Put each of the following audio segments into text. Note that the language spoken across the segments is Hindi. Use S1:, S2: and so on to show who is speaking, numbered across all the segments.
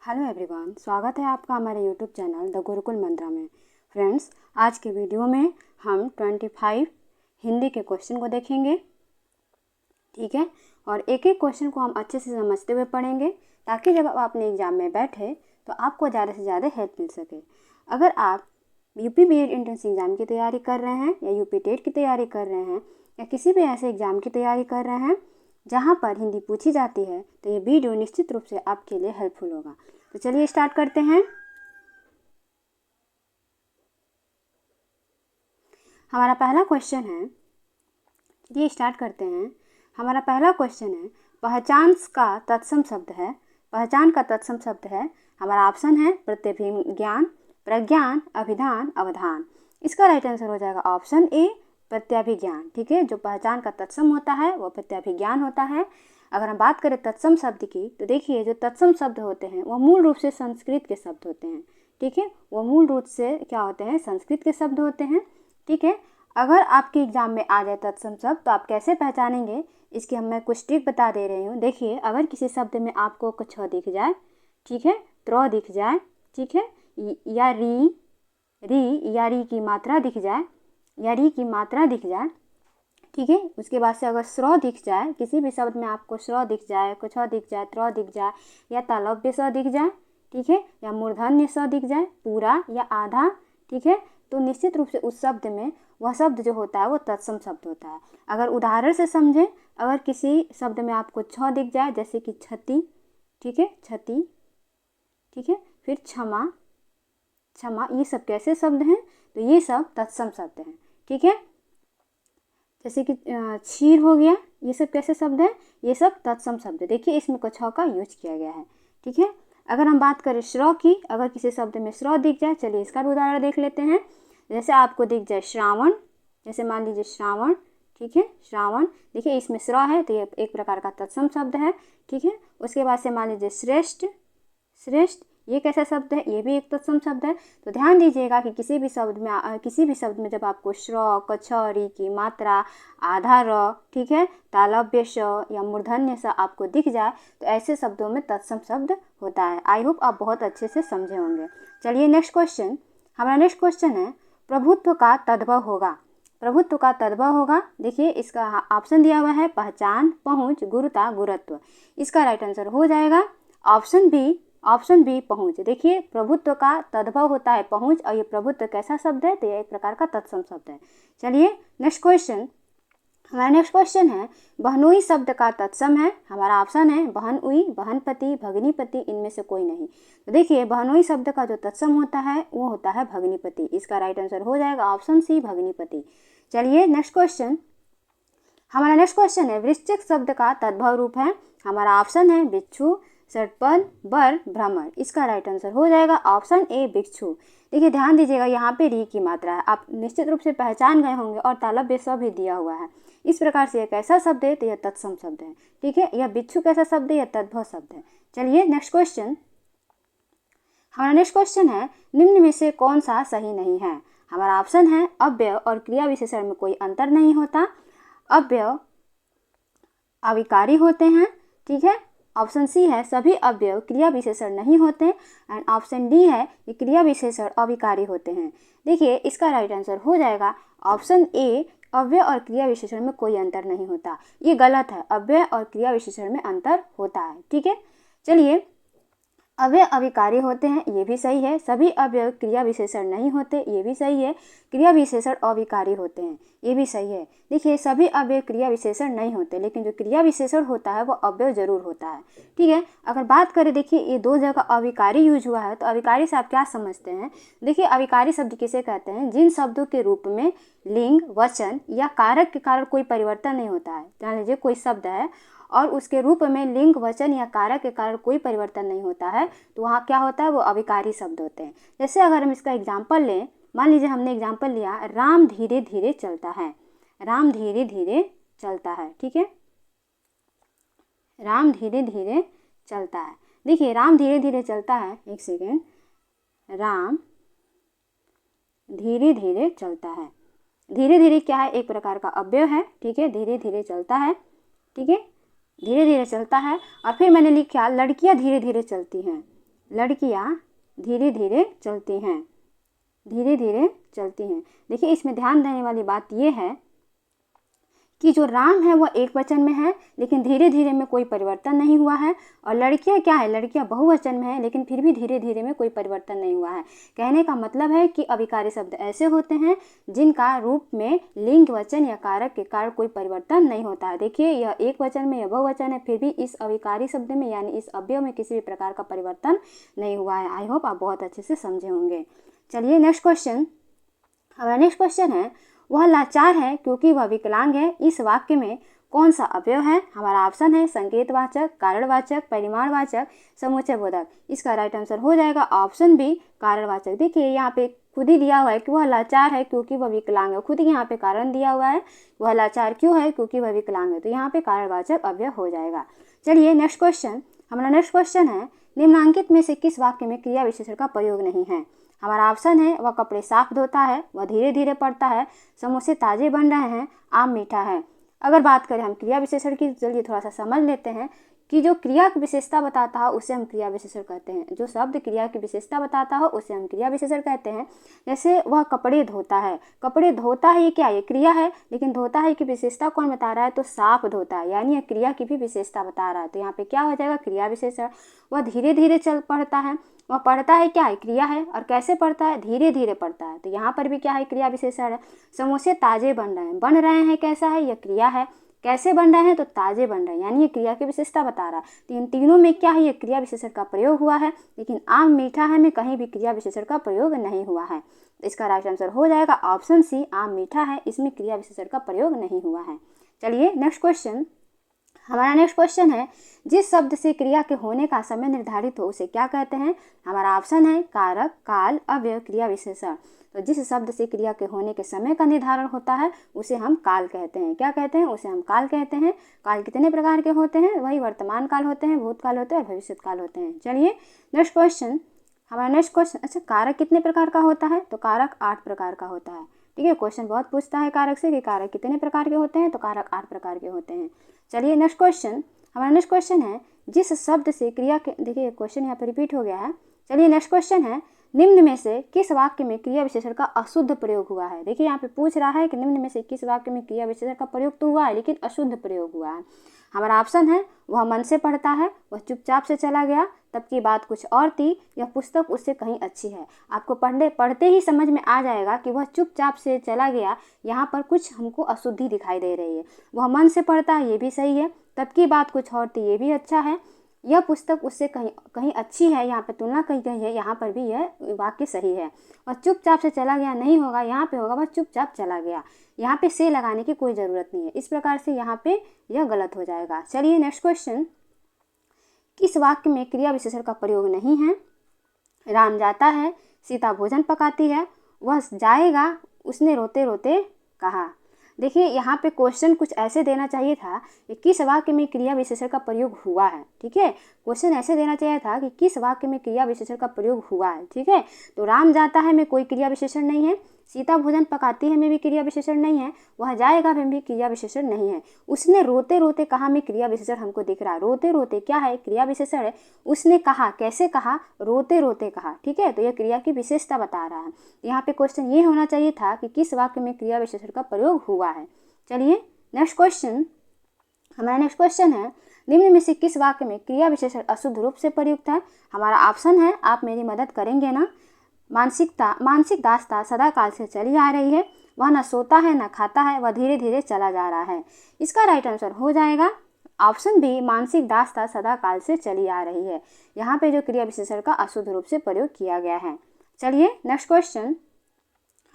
S1: हेलो एवरीवन, स्वागत है आपका हमारे यूट्यूब चैनल द गुरुकुल मंत्रा में। फ्रेंड्स, आज के वीडियो में हम 25 हिंदी के क्वेश्चन को देखेंगे, ठीक है। और एक एक क्वेश्चन को हम अच्छे से समझते हुए पढ़ेंगे ताकि जब आप अपने एग्ज़ाम में बैठे तो आपको ज़्यादा से ज़्यादा हेल्प मिल सके। अगर आप यूपी बीएड एंट्रेंस एग्ज़ाम की तैयारी कर रहे हैं या यूपी टेट की तैयारी कर रहे हैं या किसी भी ऐसे एग्ज़ाम की तैयारी कर रहे हैं जहाँ पर हिंदी पूछी जाती है तो ये वीडियो निश्चित रूप से आपके लिए हेल्पफुल होगा। तो चलिए स्टार्ट करते हैं। हमारा पहला क्वेश्चन है, चलिए स्टार्ट करते हैं। हमारा पहला क्वेश्चन है, पहचान का तत्सम शब्द है। पहचान का तत्सम शब्द है, हमारा ऑप्शन है प्रत्यभिज्ञान, प्रज्ञान, अभिधान, अवधान। इसका राइट आंसर हो जाएगा ऑप्शन ए, प्रत्यभिज्ञान। ठीक है, जो पहचान का तत्सम होता है वो प्रत्यभिज्ञान होता है। अगर हम बात करें तत्सम शब्द की तो देखिए, जो तत्सम शब्द होते हैं वो मूल रूप से संस्कृत के शब्द होते हैं। ठीक है, वो मूल रूप से क्या होते हैं, संस्कृत के शब्द होते हैं। ठीक है, अगर आपके एग्जाम में आ जाए तत्सम शब्द तो आप कैसे पहचानेंगे, इसकी मैं कुछ ट्रिक बता दे रही हूँ। देखिए, अगर किसी शब्द में आपको कुछ दिख जाए, ठीक है, त्र दिख जाए, ठीक है, या री की मात्रा दिख जाए, या री की मात्रा दिख जाए, ठीक है, उसके बाद से अगर स्र दिख जाए, किसी भी शब्द में आपको स्र दिख जाए, कुछ दिख जाए, त्र दिख जाए, या तालव्य स दिख जाए, ठीक है, या मूर्धन्य स दिख जाए, पूरा या आधा, ठीक है, तो निश्चित रूप से उस शब्द में वह शब्द जो होता है वो तत्सम शब्द होता है। अगर उदाहरण से समझें, अगर किसी शब्द में आपको छ दिख जाए, जैसे कि छति, ठीक है, छति, ठीक है, फिर क्षमा, क्षमा, ये सब कैसे शब्द हैं, तो ये सब तत्सम शब्द हैं। ठीक है, जैसे कि क्षीर हो गया, ये सब कैसे शब्द हैं, ये सब तत्सम शब्द। देखिए, इसमें कुछ का यूज किया गया है। ठीक है, अगर हम बात करें श्र की, अगर किसी शब्द में श्र दिख जाए, चलिए इसका भी उदाहरण देख लेते हैं। जैसे आपको दिख जाए श्रावण, जैसे मान लीजिए श्रावण, ठीक है, श्रावण, देखिए इसमें श्र है तो ये एक प्रकार का तत्सम शब्द है। ठीक है, उसके बाद से मान लीजिए श्रेष्ठ, श्रेष्ठ, ये कैसा शब्द है, ये भी एक तत्सम शब्द है। तो ध्यान दीजिएगा कि किसी भी शब्द में जब आपको श्र, कछ, री की मात्रा, आधा र, ठीक है, तालव्य श या मूर्धन्य स आपको दिख जाए तो ऐसे शब्दों में तत्सम शब्द होता है। आई होप आप बहुत अच्छे से समझे होंगे। चलिए नेक्स्ट क्वेश्चन, हमारा नेक्स्ट क्वेश्चन है, प्रभुत्व का तद्भव होगा। प्रभुत्व का तद्भव होगा, देखिए इसका ऑप्शन दिया हुआ है पहचान, पहुँच, गुरुता, गुरुत्व। इसका राइट आंसर हो जाएगा ऑप्शन बी, पहुँच। देखिए, प्रभुत्व का तद्भव होता है पहुँच, और ये प्रभुत्व कैसा शब्द है, तो ये एक प्रकार का तत्सम शब्द है। चलिए नेक्स्ट क्वेश्चन, हमारा नेक्स्ट क्वेश्चन है, बहनोई शब्द का तत्सम है। हमारा ऑप्शन है बहनउई, बहनपति, भगनीपति, इनमें से कोई नहीं। तो देखिए, बहनोई शब्द का जो तत्सम होता है वो होता है भगनीपति। इसका राइट आंसर हो जाएगा ऑप्शन सी, भगनीपति। चलिए नेक्स्ट क्वेश्चन, हमारा नेक्स्ट क्वेश्चन है, वृश्चिक शब्द का तद्भव रूप है। हमारा ऑप्शन है बिच्छू, षटपद, बर, भ्रमर। इसका राइट आंसर हो जाएगा ऑप्शन ए, भिक्षु। देखिए, ध्यान दीजिएगा, यहाँ पे री की मात्रा है, आप निश्चित रूप से पहचान गए होंगे, और तालव्य स भी दिया हुआ है। इस प्रकार से यह कैसा शब्द है, तो यह तत्सम शब्द है। ठीक है, यह बिच्छू कैसा शब्द है, यह तद्भव शब्द है। चलिए नेक्स्ट क्वेश्चन, हमारा नेक्स्ट क्वेश्चन है, निम्न में से कौन सा सही नहीं है। हमारा ऑप्शन है अव्यय और क्रिया विशेषण में कोई अंतर नहीं होता, अव्यय अविकारी होते हैं। ठीक है, ऑप्शन सी है सभी अव्यय क्रिया विशेषण नहीं होते, एंड ऑप्शन डी है कि क्रिया विशेषण अविकारी होते हैं। देखिए, इसका राइट आंसर हो जाएगा ऑप्शन ए, अव्यय और क्रिया विशेषण में कोई अंतर नहीं होता। ये गलत है, अव्यय और क्रिया विशेषण में अंतर होता है। ठीक है, चलिए, अव्यय अविकारी होते हैं, ये भी सही है। सभी अव्यय क्रिया विशेषण नहीं होते, ये भी सही है। क्रिया विशेषण अविकारी होते हैं, ये भी सही है। देखिए, सभी अव्यय क्रिया विशेषण नहीं होते, लेकिन जो क्रिया विशेषण होता है वो अव्यय जरूर होता है। ठीक है, अगर बात करें, देखिए ये दो जगह अविकारी यूज हुआ है, तो अविकारी से आप क्या समझते हैं। देखिए, अविकारी शब्द किसे कहते हैं, जिन शब्दों के रूप में लिंग, वचन या कारक के कारण कोई परिवर्तन नहीं होता है। मान लीजिए कोई शब्द है और उसके रूप में लिंग, वचन या कारक के कारण कोई परिवर्तन नहीं होता है, तो वहाँ क्या होता है, वो अविकारी शब्द होते हैं। जैसे अगर हम इसका एग्जाम्पल लें, मान लीजिए हमने एग्जाम्पल लिया, राम धीरे धीरे चलता है। राम धीरे धीरे चलता है, ठीक है, राम धीरे धीरे चलता है। देखिए, राम धीरे धीरे चलता है, एक सेकेंड, राम धीरे धीरे चलता है। धीरे धीरे क्या है, एक प्रकार का अव्यय है। ठीक है, धीरे धीरे चलता है, ठीक है, धीरे धीरे चलता है। और फिर मैंने लिखा लड़कियां धीरे धीरे चलती हैं। लड़कियाँ धीरे धीरे चलती हैं, धीरे धीरे चलती हैं। देखिए इसमें ध्यान देने वाली बात ये है कि जो राम है वह एक वचन में है, लेकिन धीरे धीरे में कोई परिवर्तन नहीं हुआ है। और लड़कियां क्या है, लड़कियां बहुवचन में है, लेकिन फिर भी धीरे धीरे में कोई परिवर्तन नहीं हुआ है। कहने का मतलब है कि अविकारी शब्द ऐसे होते हैं जिनका रूप में लिंग, वचन या कारक के कारण कोई परिवर्तन नहीं होता है। देखिए यह एक वचन में या बहुवचन है, फिर भी इस अविकारी शब्द में यानी इस अव्यय में किसी भी प्रकार का परिवर्तन नहीं हुआ है। आई होप आप बहुत अच्छे से समझे होंगे। चलिए नेक्स्ट क्वेश्चन। हमारा नेक्स्ट क्वेश्चन है, वह लाचार है क्योंकि वह विकलांग है। इस वाक्य में कौन सा अवयव है? हमारा ऑप्शन है संकेतवाचक, कारणवाचक, परिमाणवाचक, समुच्चय बोधक। इसका राइट आंसर हो जाएगा ऑप्शन बी, कारणवाचक। देखिए यहाँ पे खुद ही दिया हुआ है कि वह लाचार है क्योंकि वह विकलांग है, खुद ही यहाँ पे कारण दिया हुआ है, वह लाचार क्यों है क्योंकि वह विकलांग है, तो यहाँ पे कारणवाचक अवयव हो जाएगा। चलिए नेक्स्ट क्वेश्चन। हमारा नेक्स्ट क्वेश्चन है, निम्नांकित में से किस वाक्य में क्रिया विशेषण का प्रयोग नहीं है? हमारा ऑप्शन है वह कपड़े साफ धोता है, वह धीरे धीरे पढ़ता है, समोसे ताजे बन रहे हैं, आम मीठा है। अगर बात करें हम क्रिया विशेषण की, चलिए थोड़ा सा समझ लेते हैं कि जो क्रिया की विशेषता बताता है उसे हम क्रिया विशेषण कहते हैं। जो शब्द क्रिया की विशेषता बताता हो उसे हम क्रिया विशेषण कहते हैं। जैसे वह कपड़े धोता है, कपड़े धोता है, ये क्या है, ये क्रिया है, लेकिन धोता है की विशेषता कौन बता रहा है, तो साफ धोता है, यानी यह क्रिया की भी विशेषता बता रहा है। तो यहाँ पे क्या हो जाएगा, क्रिया विशेषण। वह धीरे धीरे चल पढ़ता है, वह पढ़ता है क्या है, क्रिया है, और कैसे पढ़ता है, धीरे धीरे पढ़ता है, तो यहाँ पर भी क्या है, क्रिया विशेषण है। समोसे ताजे बन रहे हैं कैसा है, यह क्रिया है, कैसे बन रहे हैं, तो ताजे बन रहे हैं, यानी ये क्रिया की विशेषता बता रहा है। तो इन तीनों में क्या है, ये क्रिया विशेषण का प्रयोग हुआ है, लेकिन आम मीठा है में कहीं भी क्रिया विशेषण का प्रयोग नहीं हुआ है। तो इसका राइट आंसर हो जाएगा ऑप्शन सी, आम मीठा है, इसमें क्रिया विशेषण का प्रयोग नहीं हुआ है। चलिए नेक्स्ट क्वेश्चन। हमारा नेक्स्ट क्वेश्चन है, जिस शब्द से क्रिया के होने का समय निर्धारित हो उसे क्या कहते हैं? हमारा ऑप्शन है कारक, काल, अव्यय, क्रिया विशेषण। तो जिस शब्द से क्रिया के होने के समय का निर्धारण होता है उसे हम काल कहते हैं। क्या कहते हैं? उसे हम काल कहते हैं। काल कितने प्रकार के होते हैं? वही वर्तमान काल होते हैं, भूतकाल होते हैं और भविष्य काल होते हैं। चलिए नेक्स्ट क्वेश्चन। हमारा नेक्स्ट क्वेश्चन, अच्छा कारक कितने प्रकार का होता है? तो कारक 8 प्रकार का होता है। ठीक है, क्वेश्चन बहुत पूछता है कारक से कि कारक कितने प्रकार के होते हैं, तो कारक 8 प्रकार के होते हैं। चलिए नेक्स्ट क्वेश्चन। हमारा नेक्स्ट क्वेश्चन है, जिस शब्द से क्रिया के, देखिए क्वेश्चन यहाँ पर रिपीट हो गया है। चलिए नेक्स्ट क्वेश्चन है, निम्न में से किस वाक्य में क्रिया विशेषण का अशुद्ध प्रयोग हुआ है? देखिए यहाँ पे पूछ रहा है कि निम्न में से किस वाक्य में क्रिया विशेषण का प्रयोग तो हुआ है लेकिन अशुद्ध प्रयोग हुआ है। हमारा ऑप्शन है वह मन से पढ़ता है, वह चुपचाप से चला गया, तब की बात कुछ और थी, यह पुस्तक उससे कहीं अच्छी है। आपको पढ़ते ही समझ में आ जाएगा कि वह चुपचाप से चला गया, यहाँ पर कुछ हमको अशुद्धि दिखाई दे रही है। वह मन से पढ़ता है, ये भी सही है, तब की बात कुछ और थी, ये भी अच्छा है, यह पुस्तक उससे कहीं अच्छी है, यहाँ पे तुलना कही गई है, यहाँ पर भी यह वाक्य सही है। और चुपचाप से चला गया नहीं होगा, यहाँ पे होगा वह चुपचाप चला गया, यहाँ पे से लगाने की कोई ज़रूरत नहीं है। इस प्रकार से यहाँ पे यह गलत हो जाएगा। चलिए नेक्स्ट क्वेश्चन, किस वाक्य में क्रिया विशेषण का प्रयोग नहीं है? राम जाता है, सीता भोजन पकाती है, वह जाएगा, उसने रोते रोते कहा। देखिए यहाँ पे क्वेश्चन कुछ ऐसे देना चाहिए था कि किस वाक्य में क्रिया विशेषण का प्रयोग हुआ है। ठीक है, क्वेश्चन ऐसे देना चाहिए था कि किस वाक्य में क्रिया विशेषण का प्रयोग हुआ है। ठीक है, तो राम जाता है में कोई क्रिया विशेषण नहीं है, सीता भोजन पकाती है में भी क्रिया विशेषण नहीं है, वह जाएगा में भी क्रिया विशेषण नहीं है, उसने रोते रोते कहा में क्रिया विशेषण हमको दिख रहा है। रोते रोते क्या है? क्रिया विशेषण है। उसने कहा, कैसे कहा? रोते रोते कहा। ठीक है, तो यह क्रिया की विशेषता बता रहा है। यहाँ पे क्वेश्चन ये होना चाहिए था कि किस वाक्य में क्रिया विशेषण का प्रयोग हुआ है। चलिए नेक्स्ट क्वेश्चन। हमारा नेक्स्ट क्वेश्चन है, निम्न में से किस वाक्य में क्रिया विशेषण अशुद्ध रूप से प्रयुक्त है? हमारा ऑप्शन है, आप मेरी मदद करेंगे ना, मानसिक दास्ता सदा काल से चली आ रही है, वह न सोता है न खाता है, वह धीरे धीरे चला जा रहा है। इसका राइट आंसर हो जाएगा ऑप्शन बी, मानसिक दास्ता सदा काल से चली आ रही है। यहाँ पे जो क्रिया विशेषण का अशुद्ध रूप से प्रयोग किया गया है। चलिए नेक्स्ट क्वेश्चन।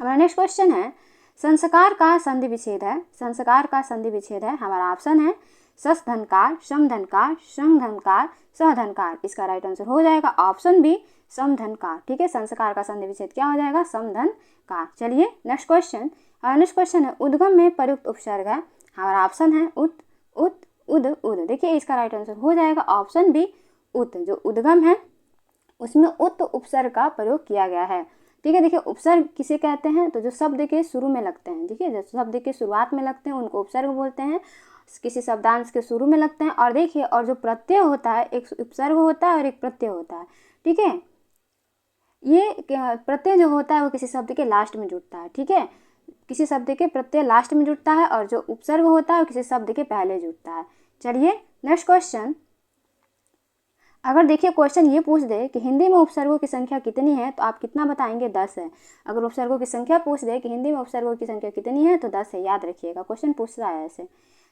S1: हमारा नेक्स्ट क्वेश्चन है, संस्कार का संधि विच्छेद है। संस्कार का संधि विच्छेद है। हमारा ऑप्शन है सस धनकार, श्रम धनकार, श्रम धनकार, सहधनकार। इसका राइट आंसर हो जाएगा ऑप्शन बी, समधनकार। ठीक है, संस्कार का संधि विच्छेद क्या हो जाएगा? समधनकार। चलिए नेक्स्ट क्वेश्चन। नेक्स्ट क्वेश्चन है, उद्गम में प्रयुक्त उपसर्ग है। हमारा ऑप्शन है उत, उत, उद, उद। देखिए इसका राइट आंसर हो जाएगा ऑप्शन बी, उत। जो उद्गम है उसमें उत उपसर्ग का प्रयोग किया गया है। ठीक है, देखिए उपसर्ग किसे कहते हैं? तो जो शब्द के शुरू में लगते हैं, ठीक है, जो शब्द के शुरुआत में लगते हैं उनको उपसर्ग बोलते हैं। किसी शब्दांश के शुरू में लगते हैं। और देखिए, और जो प्रत्यय होता है, एक उपसर्ग होता है और एक प्रत्यय होता है, ठीक है। ये प्रत्यय जो होता है वो किसी शब्द के लास्ट में जुड़ता है, ठीक है। किसी शब्द के प्रत्यय लास्ट में जुड़ता है और जो उपसर्ग होता है वो किसी शब्द के पहले जुड़ता है। चलिए नेक्स्ट क्वेश्चन। अगर देखिए क्वेश्चन ये पूछ दे कि हिंदी में उपसर्गों की संख्या कितनी है, तो आप कितना बताएंगे? 10 है। अगर उपसर्गों की संख्या पूछ दे कि हिंदी में उपसर्गों की संख्या कितनी है, तो 10 है। याद रखिएगा, क्वेश्चन पूछ रहा है ऐसे।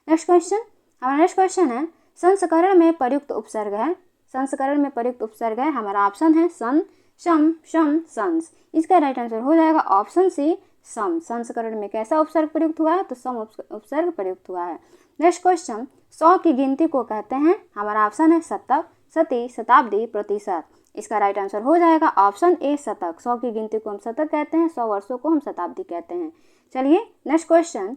S1: नेक्स्ट क्वेश्चन, हमारा नेक्स्ट क्वेश्चन है संस्करण में प्रयुक्त उपसर्ग है। संस्करण में प्रयुक्त उपसर्ग है, हमारा ऑप्शन है सन, शम, शम, संस। इसका राइट आंसर हो जाएगा ऑप्शन सी, सम। संस्करण में कैसा उपसर्ग प्रयुक्त हुआ है? तो सम उपसर्ग प्रयुक्त हुआ है। नेक्स्ट क्वेश्चन, 100 की गिनती को कहते हैं, हमारा ऑप्शन है शतक, सती, शताब्दी, प्रतिशत। इसका राइट आंसर हो जाएगा ऑप्शन ए, शतक। 100 की गिनती को हम शतक कहते हैं, 100 वर्षों को हम शताब्दी कहते हैं। चलिए नेक्स्ट क्वेश्चन,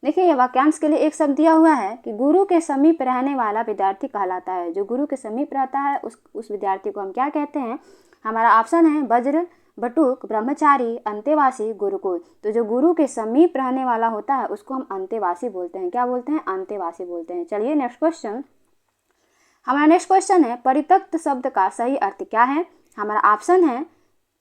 S1: देखिए ये वाक्यांश के लिए एक शब्द दिया हुआ है कि गुरु के समीप रहने वाला विद्यार्थी कहलाता है। जो गुरु के समीप रहता है उस विद्यार्थी को हम क्या कहते हैं? हमारा ऑप्शन है वज्र, बटुक, ब्रह्मचारी, अंतेवासी, गुरुकुल। तो जो गुरु के समीप रहने वाला होता है उसको हम अंतेवासी बोलते हैं। क्या बोलते हैं? अंतेवासी बोलते हैं। चलिए नेक्स्ट क्वेश्चन, हमारा नेक्स्ट क्वेश्चन है परित्यक्त शब्द का सही अर्थ क्या है? हमारा ऑप्शन है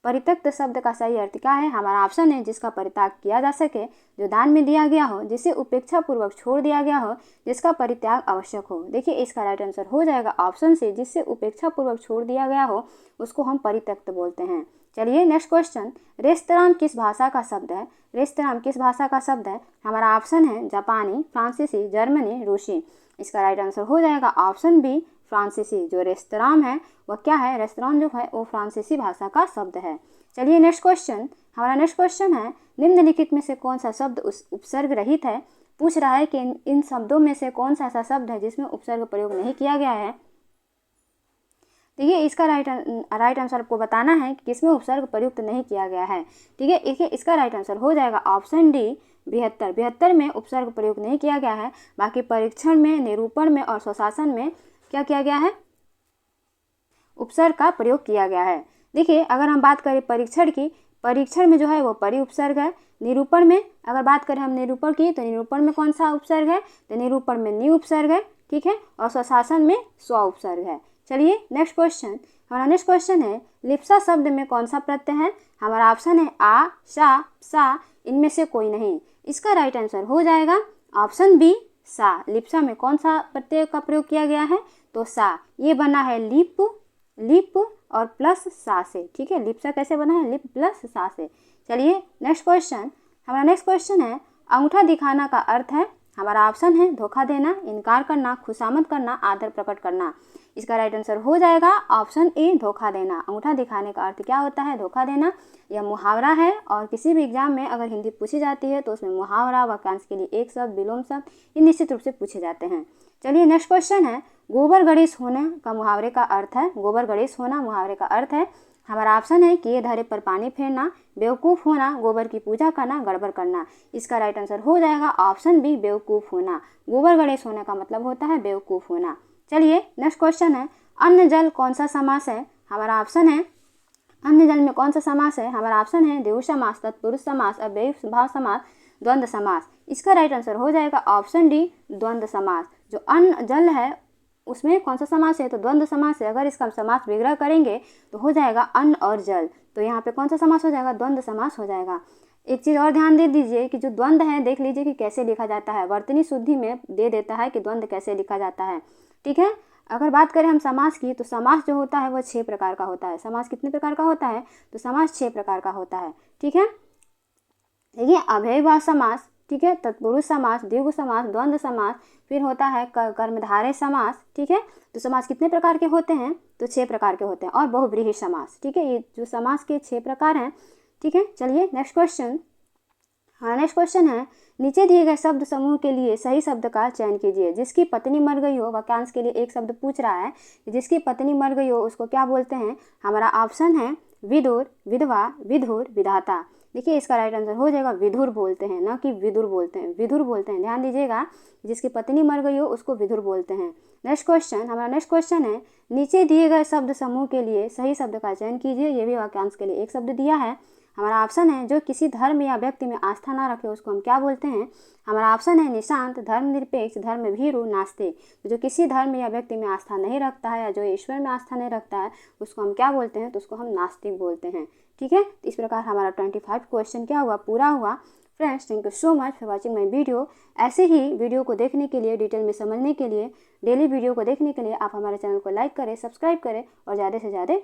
S1: परित्यक्त शब्द का सही अर्थ क्या है? हमारा ऑप्शन है जिसका परित्याग किया जा सके, जो दान में दिया गया हो, जिसे उपेक्षा पूर्वक छोड़ दिया गया हो, जिसका परित्याग आवश्यक हो। देखिए इसका राइट आंसर हो जाएगा ऑप्शन से, जिससे उपेक्षा पूर्वक छोड़ दिया गया हो उसको हम परित्यक्त बोलते हैं। चलिए नेक्स्ट क्वेश्चन, रेस्तरां किस भाषा का शब्द है? रेस्तरां किस भाषा का शब्द है? हमारा ऑप्शन है जापानी, फ्रांसीसी, जर्मनी, रूसी। इसका राइट आंसर हो जाएगा ऑप्शन बी, फ्रांसीसी। जो रेस्तरां है वह क्या है? रेस्तरां जो है वो फ्रांसीसी भाषा का शब्द है। चलिए नेक्स्ट क्वेश्चन, हमारा नेक्स्ट क्वेश्चन है निम्नलिखित में से कौन सा शब्द उस उपसर्ग रहित है? पूछ रहा है कि इन शब्दों में से कौन सा ऐसा शब्द है जिसमें उपसर्ग प्रयोग नहीं किया गया है। देखिए इसका राइट आंसर आपको बताना है कि किसमें उपसर्ग प्रयुक्त नहीं किया गया है। ठीक है, देखिए इसका राइट आंसर हो जाएगा ऑप्शन डी, 72। 72 में उपसर्ग प्रयोग नहीं किया गया है। बाकी परीक्षण में, निरूपण में और स्वशासन में क्या किया गया है? उपसर्ग का प्रयोग किया गया है। देखिए अगर हम बात करें परीक्षण की, परीक्षण में जो है वो परि उपसर्ग है। निरूपण में अगर बात करें हम निरूपण की, तो निरूपण में कौन सा उपसर्ग है? तो निरूपण में नि उपसर्ग है, ठीक है। और स्वशासन में स्व उपसर्ग है। चलिए नेक्स्ट क्वेश्चन, हमारा नेक्स्ट क्वेश्चन है लिप्सा शब्द में कौन सा प्रत्यय है? हमारा ऑप्शन है आ, शा, सा, इनमें से कोई नहीं। इसका राइट आंसर हो जाएगा ऑप्शन बी, सा। लिप्सा में कौन सा प्रत्यय का प्रयोग किया गया है? तो सा। ये बना है लिप, लिप और प्लस सा से, ठीक है। लिप्सा कैसे बना है? लिप प्लस सा से। चलिए नेक्स्ट क्वेश्चन, हमारा नेक्स्ट क्वेश्चन है अंगूठा दिखाना का अर्थ है। हमारा ऑप्शन है धोखा देना, इनकार करना, खुशामद करना, आदर प्रकट करना। इसका राइट आंसर हो जाएगा ऑप्शन ए, धोखा देना। अंगूठा दिखाने का अर्थ क्या होता है? धोखा देना। यह मुहावरा है और किसी भी एग्जाम में अगर हिंदी पूछी जाती है तो उसमें मुहावरा, वाक्यांश के लिए एक शब्द, विलोम शब्द, ये निश्चित रूप से पूछे जाते हैं। चलिए नेक्स्ट क्वेश्चन है गोबर गणेश होने का मुहावरे का अर्थ है। गोबर गणेश होना मुहावरे का अर्थ है। हमारा ऑप्शन है किए धरे पर पानी फेरना, बेवकूफ़ होना, गोबर की पूजा करना, गड़बड़ करना। इसका राइट आंसर हो जाएगा ऑप्शन बी, बेवकूफ़ होना। गोबर गणेश होने का मतलब होता है बेवकूफ़ होना। चलिए नेक्स्ट क्वेश्चन है अन्न जल कौन सा समास है? हमारा ऑप्शन है अन्न जल में कौन सा समास है? हमारा ऑप्शन है द्विगु समास, तत्पुरुष समास, अव्ययी भाव समास, द्वंद्व समास। इसका राइट आंसर हो जाएगा ऑप्शन डी, द्वंद्व समास। जो अन्न जल है उसमें कौन सा समास है? तो द्वंद्व समास है। अगर इसका हम समास विग्रह करेंगे तो हो जाएगा अन्न और जल। तो यहाँ पे कौन सा समास हो जाएगा? द्वंद्व समास हो जाएगा। एक चीज़ और ध्यान दे दीजिए कि जो द्वंद्व है देख लीजिए कि कैसे लिखा जाता है। वर्तनी शुद्धि में दे देता है कि द्वंद्व कैसे लिखा जाता है, ठीक है। अगर बात करें हम समास की, तो समास जो होता है वह 6 प्रकार का होता है। समास कितने प्रकार का होता है? तो समास 6 प्रकार का होता है, ठीक है। देखिए अव्ययीभाव समास, ठीक है, तत्पुरुष समास, द्विगु समास, द्वंद्व समास, फिर होता है कर्मधारय समास, ठीक है। तो समास कितने प्रकार के होते हैं? तो 6 प्रकार के होते हैं। और बहुव्रीहि समास, ठीक है। ये जो समास के 6 प्रकार हैं, ठीक है। चलिए नेक्स्ट क्वेश्चन, हाँ नेक्स्ट क्वेश्चन है नीचे दिए गए शब्द समूह के लिए सही शब्द का चयन कीजिए। जिसकी पत्नी मर गई हो, वाक्यांश के लिए एक शब्द पूछ रहा है कि जिसकी पत्नी मर गई हो उसको क्या बोलते हैं? हमारा ऑप्शन है विदुर, विधवा, विधुर, विधाता। देखिए इसका राइट आंसर हो जाएगा विधुर बोलते हैं, ना कि विदुर बोलते हैं, विधुर बोलते हैं। ध्यान दीजिएगा, जिसकी पत्नी मर गई हो उसको विधुर बोलते हैं। नेक्स्ट क्वेश्चन, हमारा नेक्स्ट क्वेश्चन है नीचे दिए गए शब्द समूह के लिए सही शब्द का चयन कीजिए। ये भी वाक्यांश के लिए एक शब्द दिया है। हमारा ऑप्शन है जो किसी धर्म या व्यक्ति में आस्था ना रखे उसको हम क्या बोलते हैं? हमारा ऑप्शन है निशांत, धर्मनिरपेक्ष, धर्मभीरु, नास्तिक। जो किसी धर्म या व्यक्ति में आस्था नहीं रखता है या जो ईश्वर में आस्था नहीं रखता है उसको हम क्या बोलते हैं? तो उसको हम नास्तिक बोलते हैं। ठीक है, तो इस प्रकार हमारा 25 क्वेश्चन क्या हुआ? पूरा हुआ। Friends, thank you so much for watching my video. ऐसे ही वीडियो को देखने के लिए, डिटेल में समझने के लिए, डेली वीडियो को देखने के लिए आप हमारे चैनल को लाइक करें, सब्सक्राइब करें और ज़्यादा से ज़्यादा